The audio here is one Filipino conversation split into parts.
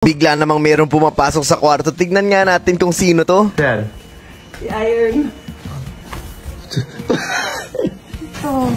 Bigla namang merong pumapasok sa kwarto. Tignan nga natin kung sino to. Yan. Si Iron. Oh.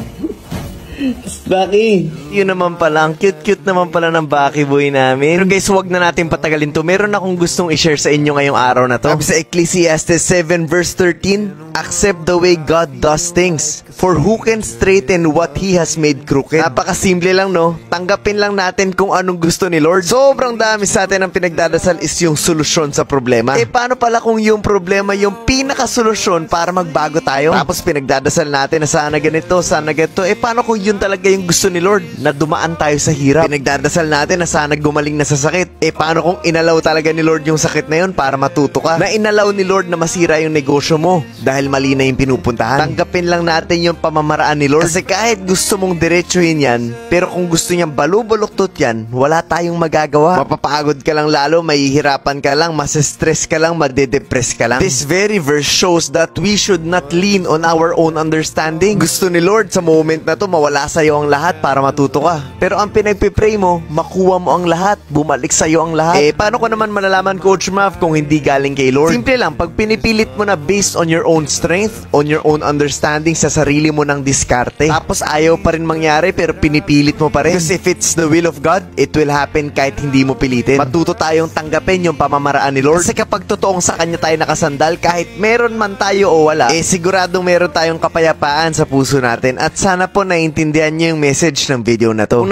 Baki. Yun naman pala. Ang cute-cute naman pala ng Baki boy namin. Pero guys, huwag na natin patagalin to. Meron akong gustong i-share sa inyo ngayong araw na to. Sabi sa Ecclesiastes 7 verse 13, accept the way God does things. For who can straighten what He has made crooked? Napakasimple lang, no? Tanggapin lang natin kung anong gusto ni Lord. Sobrang dami sa atin ang pinagdadasal is yung solusyon sa problema. Eh, paano pala kung yung problema yung pinakasolusyon para magbago tayo? Tapos pinagdadasal natin na sana ganito, sana ganito. Eh, paano kung yun talaga yung gusto ni Lord? Na dumaan tayo sa hirap. Pinagdadasal natin na sana gumaling na sa sakit. Eh, paano kung inalaw talaga ni Lord yung sakit na yun para matuto ka? Na inalaw ni Lord na masira yung negosyo mo dahil mali na yung pinupuntahan. Tanggapin lang natin yung pamamaraan ni Lord. Kasi kahit gusto mong diretsuhin yan, pero kung gusto niyang balubuloktot yan, wala tayong magagawa. Mapapagod ka lang lalo, mahihirapan ka lang, mas-stress ka lang, madedepress ka lang. This very verse shows that we should not lean on our own understanding. Gusto ni Lord sa moment na to, mawala sa'yo ang lahat para matuto ka. Pero ang pinagpipray mo, makuha mo ang lahat, bumalik sa'yo ang lahat. Eh, paano ko naman malalaman, Coach Mav, kung hindi galing kay Lord? Simple lang, pag pinipilit mo na based on your own strength, on your own understanding, sa sarili mo ng diskarte, tapos ayaw pa rin mangyari pero pinipilit mo pa rin. Because if it's the will of God, it will happen kahit hindi mo pilitin. Matuto tayong tanggapin yung pamamaraan ni Lord. Kasi kapag totoong sa Kanya tayo nakasandal, kahit meron man tayo o wala, eh siguradong meron tayong kapayapaan sa puso natin. At sana po naiintindihan niyo yung message ng video na to.